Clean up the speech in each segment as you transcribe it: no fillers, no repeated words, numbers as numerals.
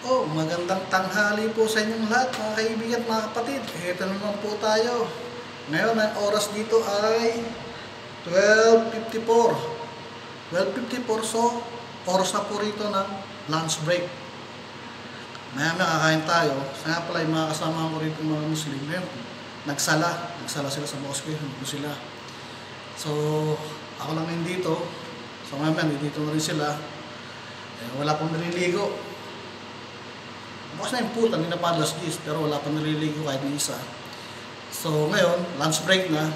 Oh, magandang tanghali po sa inyong lahat, mga kaibigan at mga kapatid. Ito naman po tayo. Ngayon, ang oras dito ay 12:54. 12:54, so oras na po rito ng lunch break. Maya-maya kakain tayo. Sa nga pala, yung mga kasama ko rito mga Muslim, ngayon, nagsala sila sa mosque, nandito sila. So, ako lang ngayon dito. So, maya-maya, dito na rin sila. Wala pong naliligo. Bukas na yung puta, hindi na pa alas 10, pero wala pa naliligo kahit ni isa. So ngayon, lunch break na.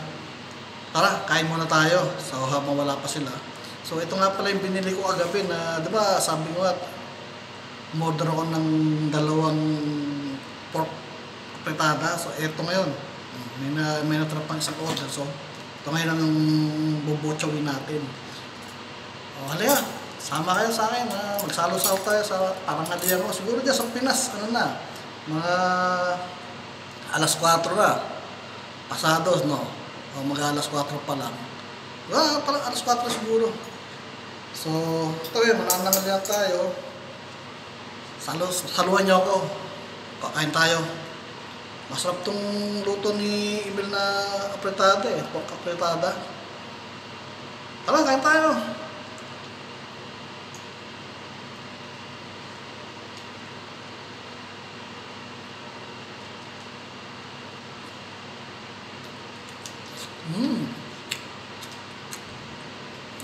Tara, kain muna tayo. So habang wala pa sila. So ito nga pala yung binili ko kagabi na, di ba sabi ko at umorder ako ng 2 pork apretada. So ito ngayon, may natrap pang isang order. So ito ngayon ang bubutsawin natin. O halika, sama kayo sa akin, magsalo-salo tayo sa parangalya ko. Siguro dyan sa Pinas, mga alas 4 na. Pasados, no? O mag-alas 4 pa lang. Parang alas 4 siguro. So, ito yun, mananangalya tayo. Saluhan niyo ako. Kakain tayo. Masarap tong luto ni Emil na apretada pork apretada. Tara, kain tayo.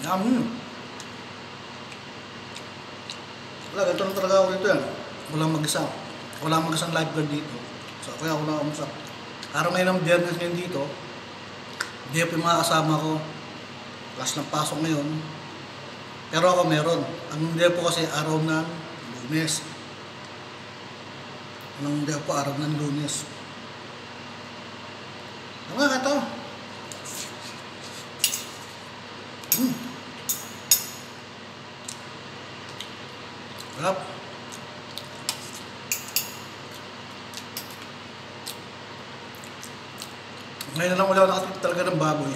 Yummy. Wala, ganito lang talaga ako dito yan. Walang mag-isang lifeguard dito. So, kaya ako nakamusap. Araw ngayon ng Biyernes ngayon dito, hindi po yung mga kasama ko. Last ng pasok ngayon. Pero ako meron. Ang hindi po kasi araw ng Lunes. Ang hindi po araw ng Lunes. Tama ka ito. Sarap. Ngayon na lang wala nakatip talaga ng baboy.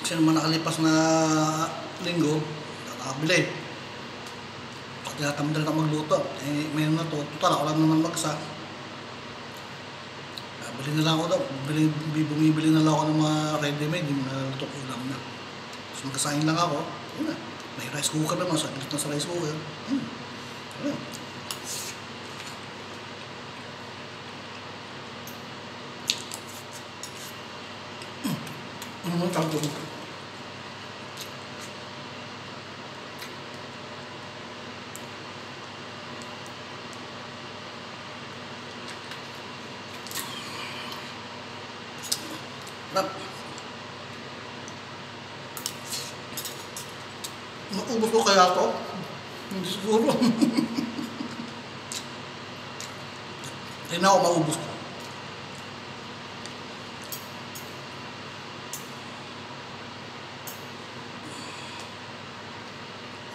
Kasi naman nakalipas na linggo, nakakabili. Pag tinatamad na magluto, mayroon na to. Total, ako lang naman magsa. Bili na lang ako daw. Bumibili na lang ako ng mga ready-made, yung naluto ko ulam na. So magkasahin lang ako. Yun na. May rice cooker naman, so dito na sa rice cooker. Ayun. Ano mo tawag doon? Rap. Maubos ko kaya to? Hindi siguro. Hindi na ako maubos ko.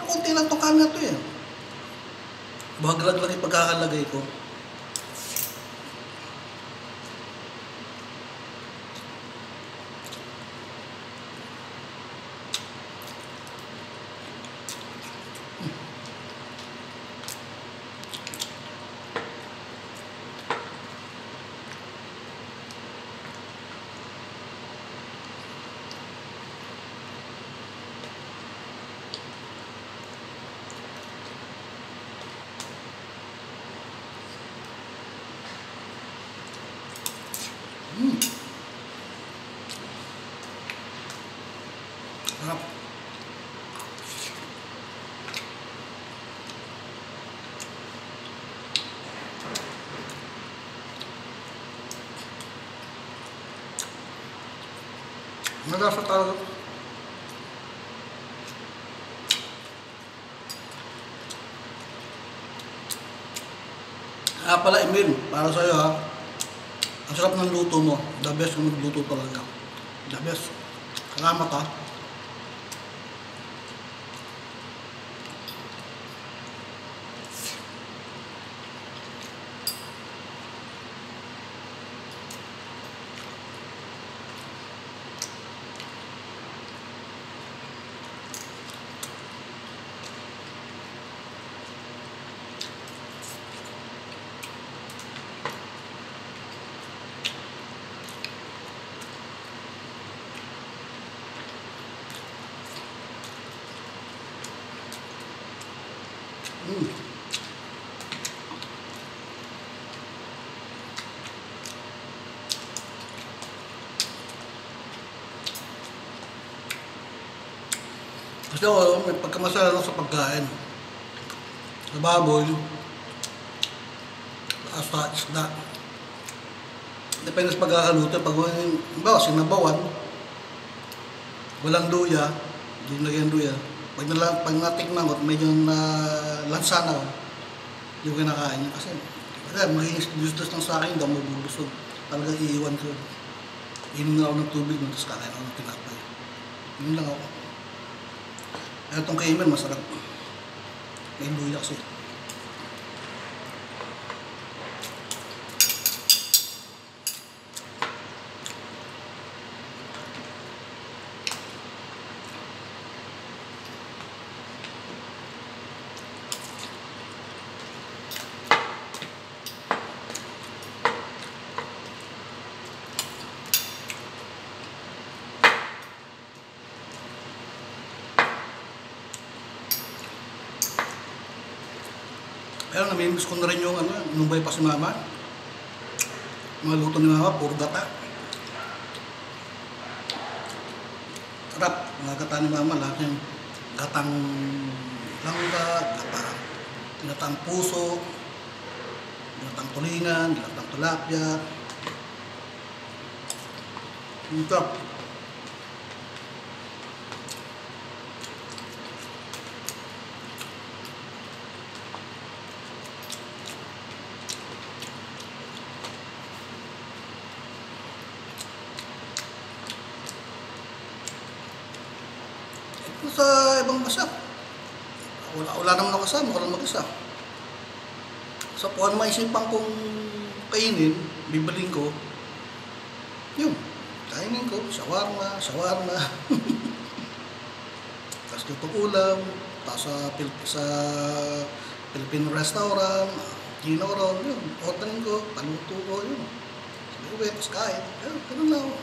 Kunti lang itong camera to eh. Bahaglag lang yung pagkakalagay ko. Sarap. Malasa talaga. Pala Emil, para sa'yo ha. Ang sarap ng luto mo. The best kung magluto talaga. The best. Salamat ha. Mm. Kasi ako, may pagkamasala lang sa pagkain. Sa baboy, sa isda. Depende sa pagkakaluto. Pag sinabawan, walang luya, hindi lagyan luya. Pag natikman ko, medyo lansa na ko, yung kinakain niya. Kasi, gusto lang sa akin, hindi ako mabubusog. Talagang iiwan ko. Inom na ako ng tubig, tapos kakain ako ng tinapay. Yun lang ako. Itong kaiman, masarap. May luya kasi. Pero namimiss ko na rin yung nung buhay pa si mama. Mga luto ni mama, puro gata. Sarap, mga gata ni mama, lahat yung gatang langga, gatang puso, gatang tulingan, gatang tilapia. Ang sarap. Sa ibang bansa, wala naman ako kasama, wala mag-isa. So kung ano maisipan kong kainin, bibiling ko, yun, kainin ko, shawarma. Tapos itong ulam, tapos sa Filipino restaurant, Gino Ron, yun, ordering ko, paluto ko, yun. Sabi ko, tapos kain, ganun lang ako.